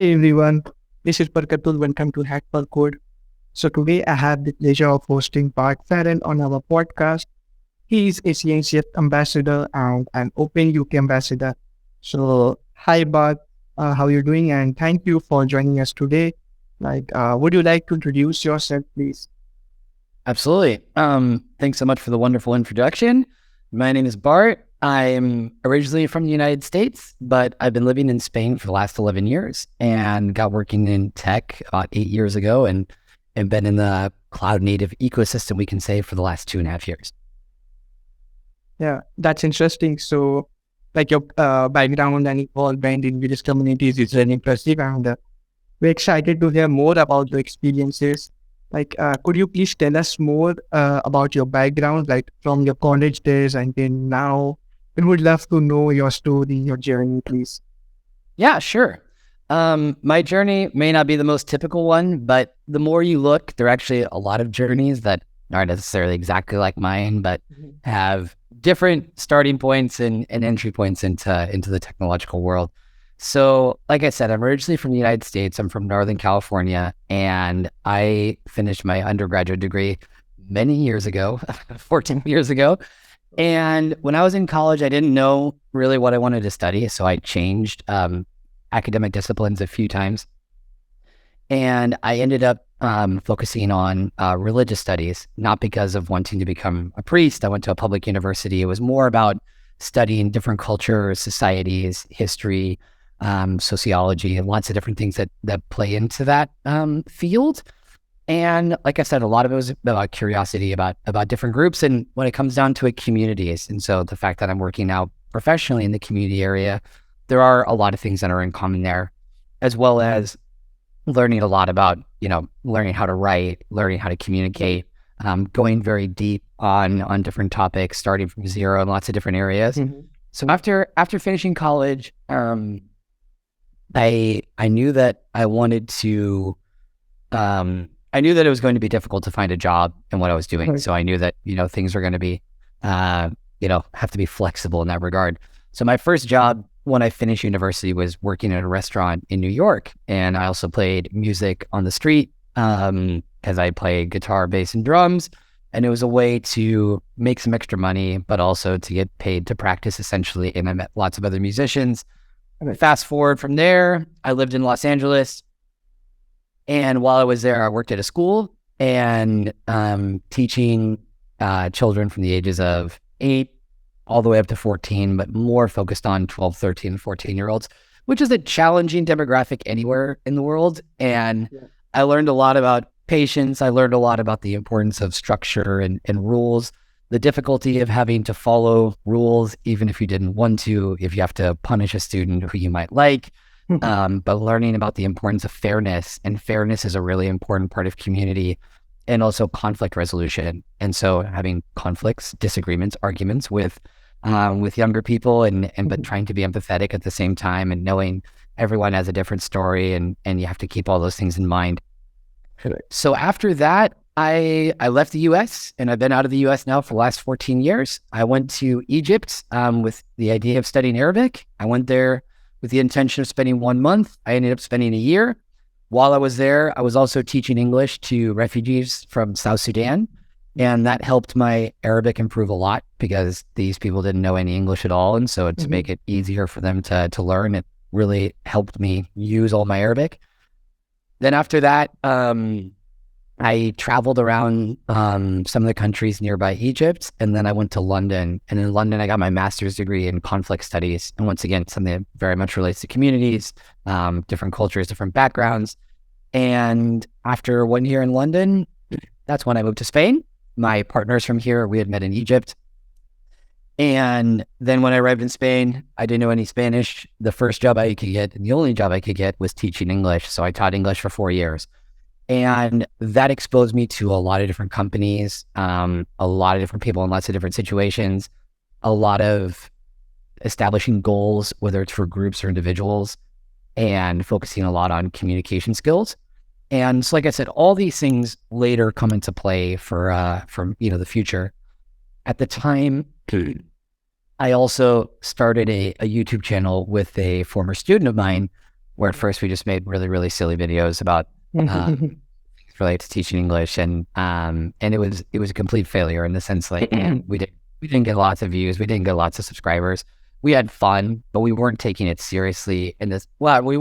Hey everyone, this is Barkatul. Welcome to HackForCode. So today I have the pleasure of hosting Bart on our podcast. He is a CNCF ambassador and an Open UK ambassador. So hi Bart, how you doing? And thank you for joining us today. Would you like to introduce yourself, please? Absolutely. Thanks so much for the wonderful introduction. My name is Bart. I'm originally from the United States, but I've been living in Spain for the last 11 years and got working in tech about 8 years ago and been in the cloud native ecosystem, we can say, for the last 2.5 years. Yeah, that's interesting. So your background and involvement in various communities is very impressive, and we're excited to hear more about the experiences. Could you please tell us more about your background, like from your college days until now? We would love to know your story, your journey, please. Yeah, sure. My journey may not be the most typical one, but the more you look, there are actually a lot of journeys that aren't necessarily exactly like mine, but have different starting points and entry points into the technological world. So, like I said, I'm originally from the United States. I'm from Northern California, and I finished my undergraduate degree many years ago, 14 years ago. And when I was in college, I didn't know really what I wanted to study. So I changed academic disciplines a few times. And I ended up focusing on religious studies, not because of wanting to become a priest. I went to a public university. It was more about studying different cultures, societies, history, sociology, and lots of different things that play into that field. And like I said, a lot of it was about curiosity about different groups. And when it comes down to it, communities. And so the fact that I'm working now professionally in the community area, there are a lot of things that are in common there, as well as learning a lot about, learning how to write, learning how to communicate, going very deep on different topics, starting from zero in lots of different areas. Mm-hmm. So after finishing college, I knew that I wanted to, I knew that it was going to be difficult to find a job in what I was doing. Right. So I knew that, things are going to be, have to be flexible in that regard. So my first job when I finished university was working at a restaurant in New York. And I also played music on the street because I played guitar, bass, and drums. And it was a way to make some extra money, but also to get paid to practice essentially. And I met lots of other musicians. Fast forward from there, I lived in Los Angeles. And while I was there, I worked at a school and teaching children from the ages of 8 all the way up to 14, but more focused on 12, 13, and 14-year-olds, which is a challenging demographic anywhere in the world. And I learned a lot about patience. I learned a lot about the importance of structure and rules, the difficulty of having to follow rules, even if you didn't want to, if you have to punish a student who you might like. But learning about the importance of fairness, and fairness is a really important part of community, and also conflict resolution. And so having conflicts, disagreements, arguments with younger people but trying to be empathetic at the same time, and knowing everyone has a different story, and you have to keep all those things in mind. So after that, I left the US, and I've been out of the US now for the last 14 years. I went to Egypt with the idea of studying Arabic. I went there with the intention of spending 1 month. I ended up spending a year. While I was there, I was also teaching English to refugees from South Sudan. And that helped my Arabic improve a lot because these people didn't know any English at all. And so to make it easier for them to learn, it really helped me use all my Arabic. Then after that, I traveled around some of the countries nearby Egypt, and then I went to London. And in London, I got my master's degree in conflict studies. And once again, something that very much relates to communities, different cultures, different backgrounds. And after 1 year in London, that's when I moved to Spain. My partners from here, we had met in Egypt. And then when I arrived in Spain, I didn't know any Spanish. The first job I could get, and the only job I could get, was teaching English. So I taught English for 4 years. And that exposed me to a lot of different companies, a lot of different people in lots of different situations, a lot of establishing goals, whether it's for groups or individuals, and focusing a lot on communication skills. And so, like I said, all these things later come into play for the future. At the time, I also started a YouTube channel with a former student of mine where at first we just made really, really silly videos about related to teaching English, and it was a complete failure in the sense like we didn't get lots of views, we didn't get lots of subscribers. We had fun, but we weren't taking it seriously in this. Well, we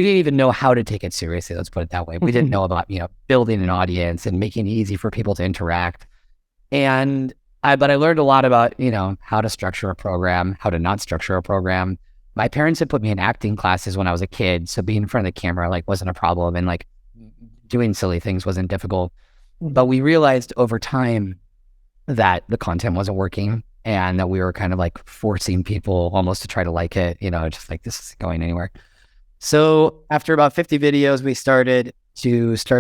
didn't even know how to take it seriously. Let's put it that way. We didn't know about building an audience and making it easy for people to interact. But I learned a lot about how to structure a program, how to not structure a program. My parents had put me in acting classes when I was a kid, so being in front of the camera wasn't a problem, and doing silly things wasn't difficult. But we realized over time that the content wasn't working, and that we were kind of forcing people almost to try to like it, just this isn't going anywhere. So after about 50 videos, we started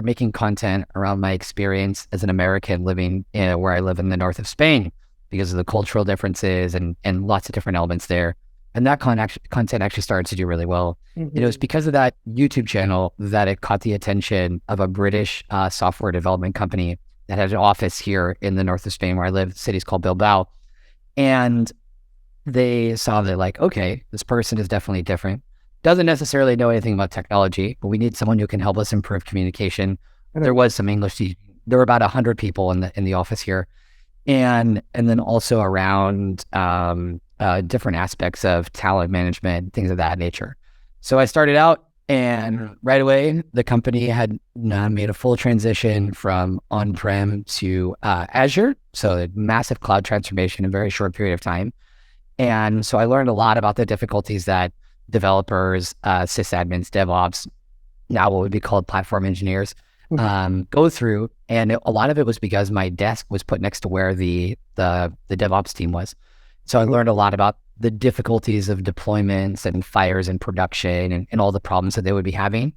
making content around my experience as an American living where I live in the north of Spain, because of the cultural differences and lots of different elements there. And that content actually started to do really well. Mm-hmm. It was because of that YouTube channel that it caught the attention of a British software development company that had an office here in the north of Spain where I live. The city's called Bilbao. And they saw that okay, this person is definitely different. Doesn't necessarily know anything about technology, but we need someone who can help us improve communication. There was some English. There were about 100 people in the office here. And then also around different aspects of talent management, things of that nature. So I started out, and right away, the company had made a full transition from on-prem to Azure. So a massive cloud transformation in a very short period of time. And so I learned a lot about the difficulties that developers, sysadmins, DevOps, now what would be called platform engineers, go through. And a lot of it was because my desk was put next to where the DevOps team was. So I learned a lot about the difficulties of deployments and fires in production and all the problems that they would be having.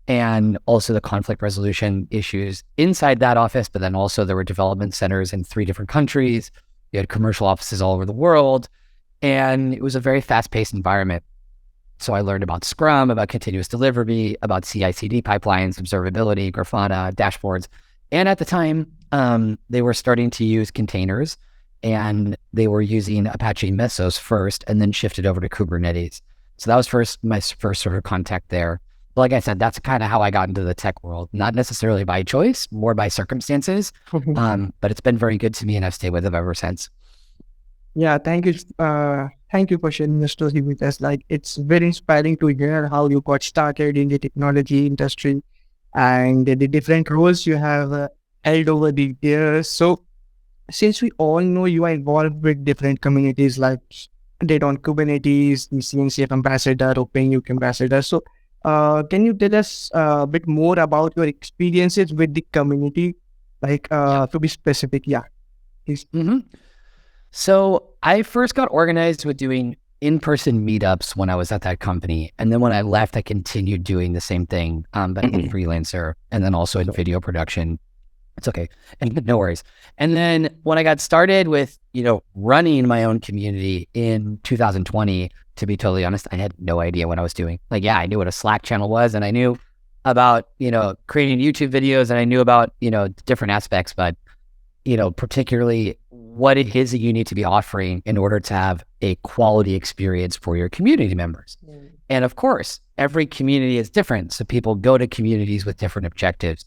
And also the conflict resolution issues inside that office, but then also there were development centers in 3 different countries. You had commercial offices all over the world. And it was a very fast-paced environment. So I learned about Scrum, about continuous delivery, about CI/CD pipelines, observability, Grafana, dashboards. And at the time, they were starting to use containers, and they were using Apache Mesos first, and then shifted over to Kubernetes. So that was my first sort of contact there. But like I said, that's kind of how I got into the tech world, not necessarily by choice, more by circumstances. But it's been very good to me, and I've stayed with it ever since. Yeah, thank you. Thank you for sharing the story with us. It's very inspiring to hear how you got started in the technology industry and the different roles you have held over the years. So, since we all know you are involved with different communities like Data on Kubernetes, the CNCF ambassador, OpenUK ambassador. So, can you tell us a bit more about your experiences with the community? To be specific, yeah. Mm-hmm. So I first got organized with doing in-person meetups when I was at that company. And then when I left, I continued doing the same thing, but as a freelancer, and then also in video production. It's okay. And no worries. And then when I got started with, running my own community in 2020, to be totally honest, I had no idea what I was doing. I knew what a Slack channel was, and I knew about, creating YouTube videos, and I knew about, different aspects, but particularly what it is that you need to be offering in order to have a quality experience for your community members. And of course, every community is different. So people go to communities with different objectives,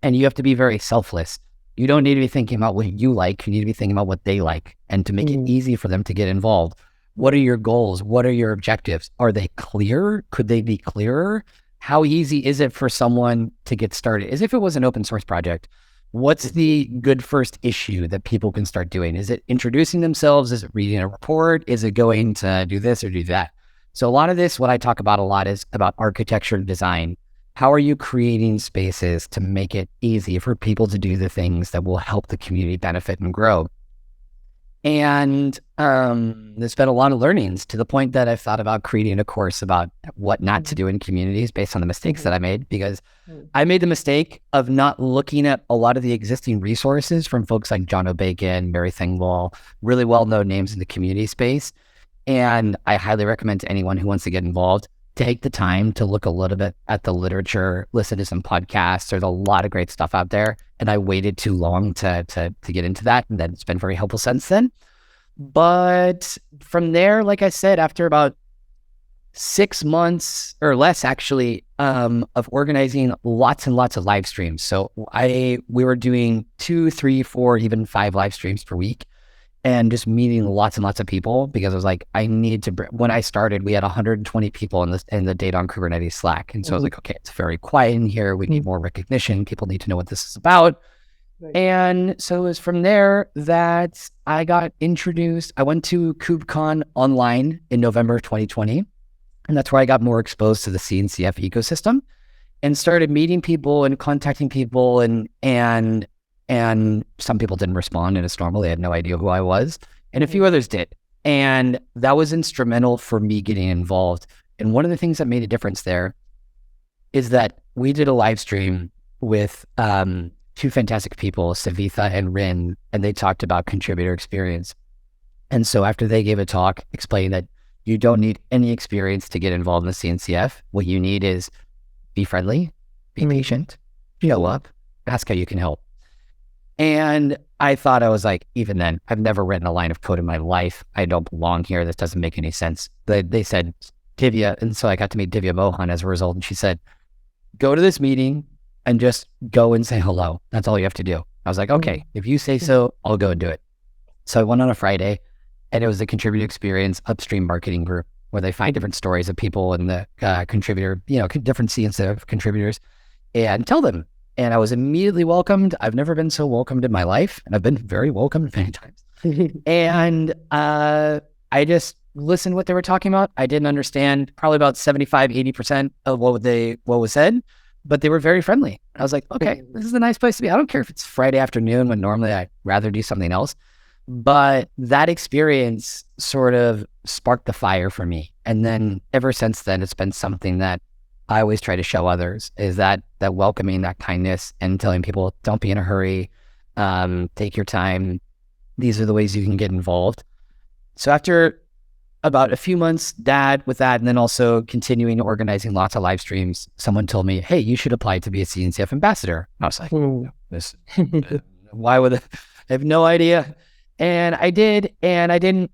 and you have to be very selfless. You don't need to be thinking about what you like. You need to be thinking about what they like, and to make it easy for them to get involved. What are your goals? What are your objectives? Are they clear? Could they be clearer? How easy is it for someone to get started? As if it was an open source project. What's the good first issue that people can start doing? Is it introducing themselves? Is it reading a report? Is it going to do this or do that? So a lot of this, what I talk about a lot, is about architecture and design. How are you creating spaces to make it easy for people to do the things that will help the community benefit and grow? And there's been a lot of learnings, to the point that I've thought about creating a course about what not to do in communities based on the mistakes that I made, because I made the mistake of not looking at a lot of the existing resources from folks like John O'Bacon, Mary Thingwall, really well-known names in the community space. And I highly recommend to anyone who wants to get involved, take the time to look a little bit at the literature, listen to some podcasts. There's a lot of great stuff out there. And I waited too long to get into that. And then it's been very helpful since then. But from there, like I said, after about 6 months or less actually of organizing lots and lots of live streams. So we were doing 2, 3, 4, even 5 live streams per week, and just meeting lots and lots of people, because I was like, I need to. When I started, we had 120 people in the Data on Kubernetes Slack, and so I was like, okay, it's very quiet in here. We need more recognition. People need to know what this is about. Right. And so it was from there that I got introduced. I went to KubeCon online in November of 2020. And that's where I got more exposed to the CNCF ecosystem and started meeting people and contacting people, and some people didn't respond, and it's normal. They had no idea who I was, and a few others did. And that was instrumental for me getting involved. And one of the things that made a difference there is that we did a live stream with 2 fantastic people, Savitha and Rin, and they talked about contributor experience. And so after they gave a talk explaining that you don't need any experience to get involved in the CNCF. What you need is be friendly, be patient, show up, ask how you can help. And I thought, I was like, even then, I've never written a line of code in my life. I don't belong here. This doesn't make any sense. They said, Divya, and so I got to meet Divya Mohan as a result. And she said, go to this meeting and just go and say hello. That's all you have to do. I was like, okay, if you say so, I'll go and do it. So I went on a Friday. And it was the contributor experience upstream marketing group, where they find different stories of people in the contributor, different CNCF contributors, and tell them. And I was immediately welcomed. I've never been so welcomed in my life, and I've been very welcomed many times. And I just listened to what they were talking about. I didn't understand probably about 75, 80% of what was said, but they were very friendly. I was like, okay, this is a nice place to be. I don't care if it's Friday afternoon when normally I'd rather do something else. But that experience sort of sparked the fire for me. And then ever since then, it's been something that I always try to show others, is that welcoming, that kindness, and telling people, don't be in a hurry, take your time. These are the ways you can get involved. So after about a few months with that, and then also continuing organizing lots of live streams, someone told me, hey, you should apply to be a CNCF ambassador. I was like, why would I have no idea. And I did, and I didn't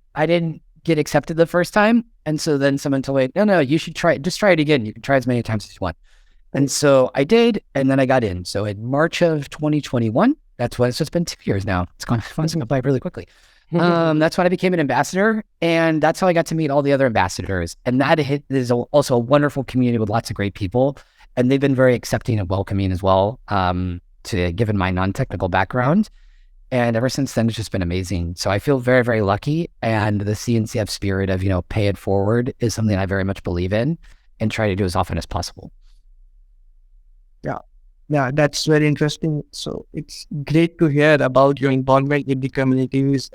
get accepted the first time. And so then someone told me, no, you should just try it again. You can try as many times as you want. And so I did, and then I got in. So in March of 2021, so it's been 2 years now. It's gone by really quickly. That's when I became an ambassador, and that's how I got to meet all the other ambassadors. And that is also a wonderful community with lots of great people. And they've been very accepting and welcoming as well, given my non-technical background. And ever since then, it's just been amazing. So I feel very, very lucky. And the CNCF spirit of, pay it forward is something I very much believe in and try to do as often as possible. Yeah, that's very interesting. So it's great to hear about your involvement in the communities,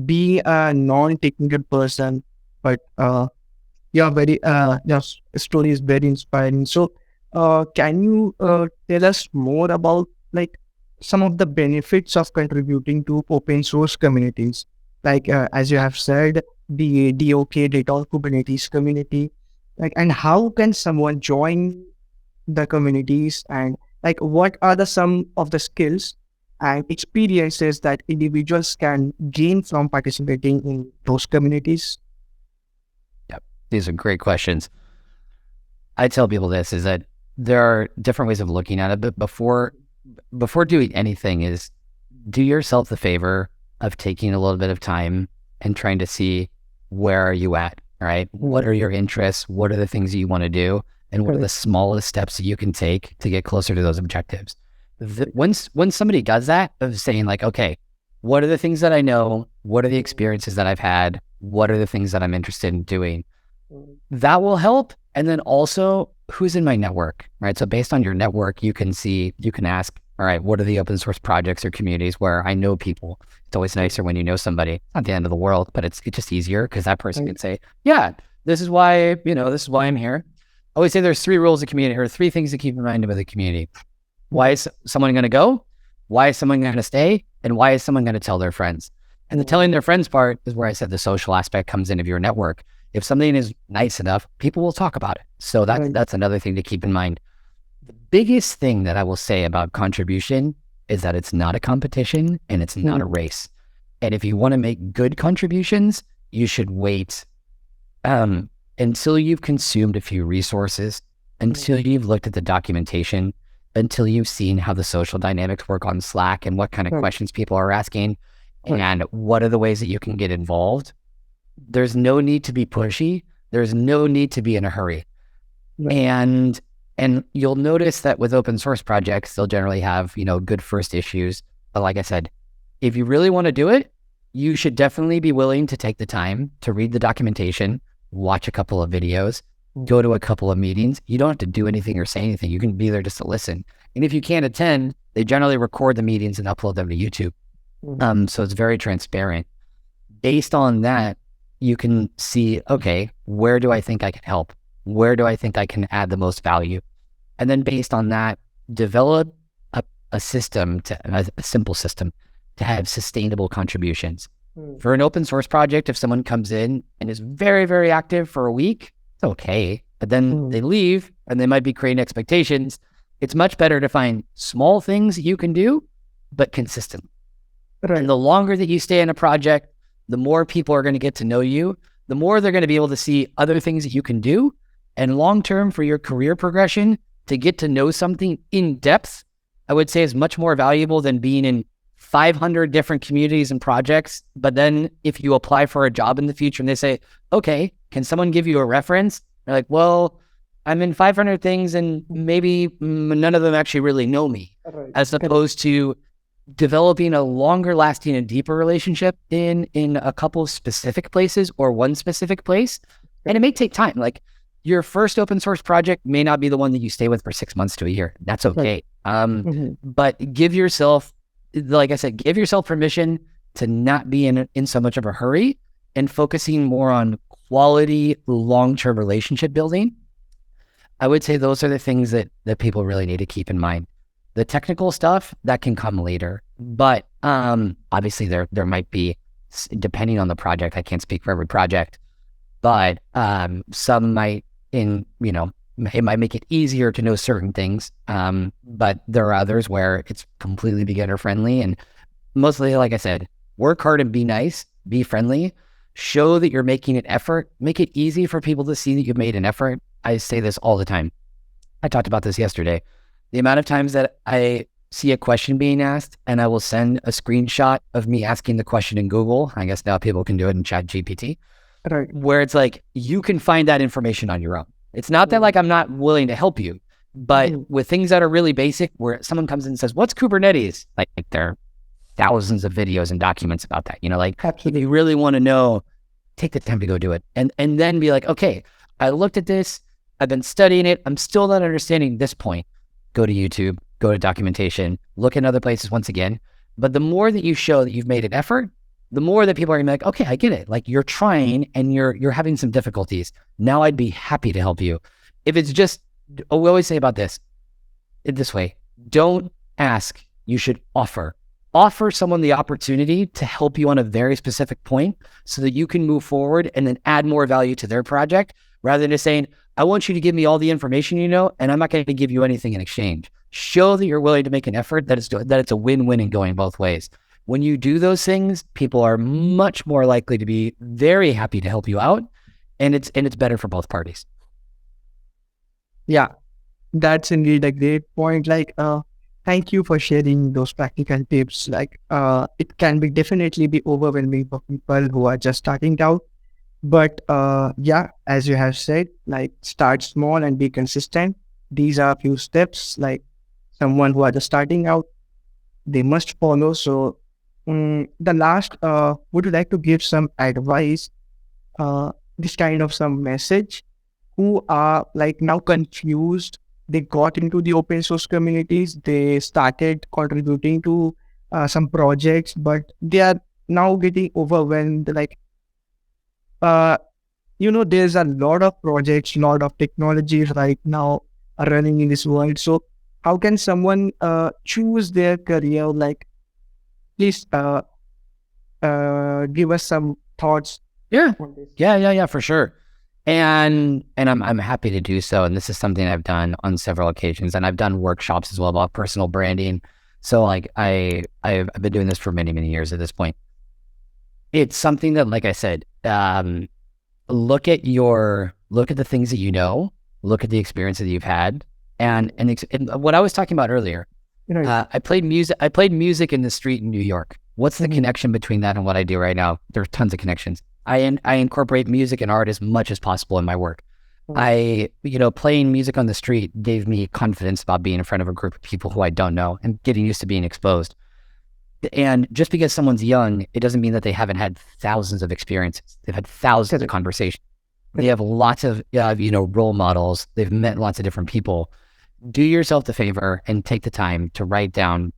being a non-technical person, but your story is very inspiring. So can you tell us more about some of the benefits of contributing to open source communities? As you have said, the DOK, Data on Kubernetes community, and how can someone join the communities, and what are some of the skills and experiences that individuals can gain from participating in those communities? Yep, these are great questions. I tell people this is that there are different ways of looking at it, but before doing anything, is do yourself the favor of taking a little bit of time and trying to see where are you at, right? What are your interests? What are the things that you want to do? And what are the smallest steps that you can take to get closer to those objectives? When somebody does that, of saying okay, what are the things that I know? What are the experiences that I've had? What are the things that I'm interested in doing? That will help. And then also, who's in my network, right? So based on your network, you can ask, all right, what are the open source projects or communities where I know people? It's always nicer when you know somebody. It's not the end of the world, but it's just easier because that person can say, yeah, this is why I'm here. I always say there's 3 rules of community, or 3 things to keep in mind about the community. Why is someone going to go? Why is someone going to stay? And why is someone going to tell their friends? And the telling their friends part is where I said the social aspect comes in of your network. If something is nice enough, people will talk about it. So that's another thing to keep in mind. The biggest thing that I will say about contribution is that it's not a competition and it's not a race. And if you want to make good contributions, you should wait until you've consumed a few resources, until you've looked at the documentation, until you've seen how the social dynamics work on Slack and what kind of questions people are asking and what are the ways that you can get involved, there's no need to be pushy. There's no need to be in a hurry. And you'll notice that with open source projects, they'll generally have, good first issues. But like I said, if you really want to do it, you should definitely be willing to take the time to read the documentation, watch a couple of videos, go to a couple of meetings. You don't have to do anything or say anything. You can be there just to listen. And if you can't attend, they generally record the meetings and upload them to YouTube. So it's very transparent. Based on that, you can see, okay, where do I think I can help? Where do I think I can add the most value? And then based on that, develop a system, a simple system to have sustainable contributions. For an open source project, if someone comes in and is very, very active for a week, it's okay. But then they leave and they might be creating expectations. It's much better to find small things that you can do, but consistent. And the longer that you stay in a project, the more people are going to get to know you, the more they're going to be able to see other things that you can do. And long-term for your career progression, to get to know something in depth, I would say is much more valuable than being in 500 different communities and projects. But then if you apply for a job in the future and they say, okay, can someone give you a reference? You're like, well, I'm in 500 things and maybe none of them actually really know me, as opposed to developing a longer lasting and deeper relationship in a couple of specific places or one specific place. And it may take time. Like your first open source project may not be the one that you stay with for 6 months to a year. That's okay. But give yourself, like I said, give yourself permission to not be in so much of a hurry and focusing more on quality, long-term relationship building. I would say those are the things that people really need to keep in mind. The technical stuff, that can come later. But obviously there might be, depending on the project, I can't speak for every project, but some might, it might make it easier to know certain things. But there are others where it's completely beginner friendly. And mostly, like I said, work hard and be nice, be friendly, show that you're making an effort, make it easy for people to see that you've made an effort. I say this all the time. I talked about this yesterday. The amount of times that I see a question being asked and I will send a screenshot of me asking the question in Google. I guess now people can do it in ChatGPT, where it's like, you can find that information on your own. It's not that like I'm not willing to help you, but with things that are really basic, where someone comes in and says, what's Kubernetes? Like there are thousands of videos and documents about that, if you really want to know, take the time to go do it. And then be like, okay, I looked at this, I've been studying it, I'm still not understanding this point. Go to YouTube, go to documentation, look in other places once again. But the more that you show that you've made an effort, the more that people are gonna be like, okay, I get it. Like you're trying and you're having some difficulties. Now I'd be happy to help you. If it's just, we always say about this way, don't ask, you should offer. Offer someone the opportunity to help you on a very specific point so that you can move forward and then add more value to their project, rather than just saying, I want you to give me all the information and I'm not going to give you anything in exchange. Show that you're willing to make an effort, that it's a win-win and going both ways. When you do those things, people are much more likely to be very happy to help you out, and it's better for both parties. Yeah, that's indeed a great point. Thank you for sharing those practical tips. It can definitely be overwhelming for people who are just starting out. But as you have said, start small and be consistent. These are a few steps, someone who are just starting out, they must follow. So the last, would you like to give some advice, this kind of some message, who are now confused? They got into the open source communities, they started contributing to some projects, but they are now getting overwhelmed. There's a lot of projects, lot of technologies right now are running in this world. So how can someone choose their career? Please give us some thoughts. On this. Yeah, for sure. And I'm happy to do so. And this is something I've done on several occasions, and I've done workshops as well about personal branding. So I've been doing this for many, many years at this point. It's something that, like I said, look at your look at the things that you know, look at the experience that you've had. And what I was talking about earlier, I played music in the street in New York. What's the connection between that and what I do right now? There's tons of connections. I incorporate music and art as much as possible in my work. Playing music on the street gave me confidence about being in front of a group of people who I don't know and getting used to being exposed. And just because someone's young, it doesn't mean that they haven't had thousands of experiences. They've had thousands of conversations. They have lots of, role models. They've met lots of different people. Do yourself the favor and take the time to write down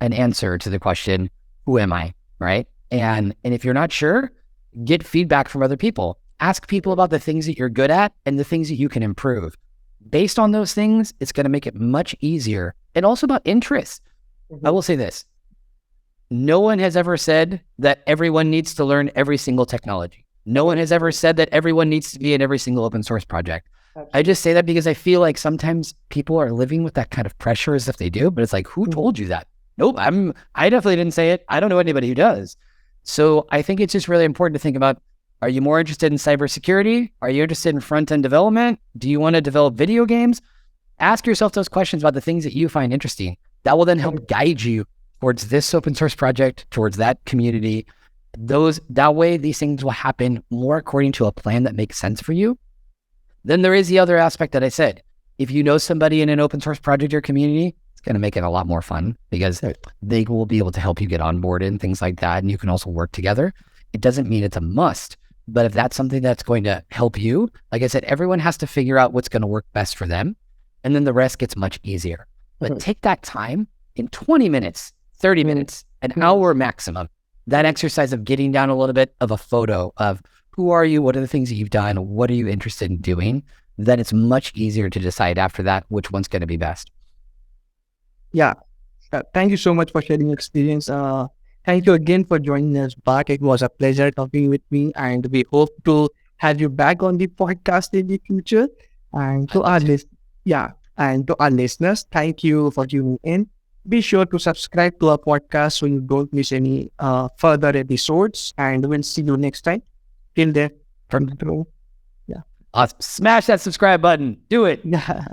an answer to the question, who am I? Right? And if you're not sure, get feedback from other people. Ask people about the things that you're good at and the things that you can improve. Based on those things, it's going to make it much easier. And also about interests. I will say this. No one has ever said that everyone needs to learn every single technology. No one has ever said that everyone needs to be in every single open source project. I just say that because I feel like sometimes people are living with that kind of pressure as if they do, but it's like, who told you that? Nope, I definitely didn't say it. I don't know anybody who does. So I think it's just really important to think about, are you more interested in cybersecurity? Are you interested in front-end development? Do you want to develop video games? Ask yourself those questions about the things that you find interesting. That will then help guide you towards this open source project, towards that community. That way, these things will happen more according to a plan that makes sense for you. Then there is the other aspect that I said. If you know somebody in an open source project or community, it's going to make it a lot more fun because they will be able to help you get on board and things like that. And you can also work together. It doesn't mean it's a must, but if that's something that's going to help you, like I said, everyone has to figure out what's going to work best for them. And then the rest gets much easier. But take that time in 20 minutes, 30 minutes, an hour maximum. That exercise of getting down a little bit of a photo of who are you? What are the things that you've done? What are you interested in doing? Then it's much easier to decide after that which one's going to be best. Yeah. Thank you so much for sharing your experience. Thank you again for joining us, Bart. It was a pleasure talking with me, and we hope to have you back on the podcast in the future. And to our listeners, thank you for tuning in. Be sure to subscribe to our podcast so you don't miss any further episodes. And we'll see you next time. Till then, from the room. Awesome. Smash that subscribe button. Do it. Yeah.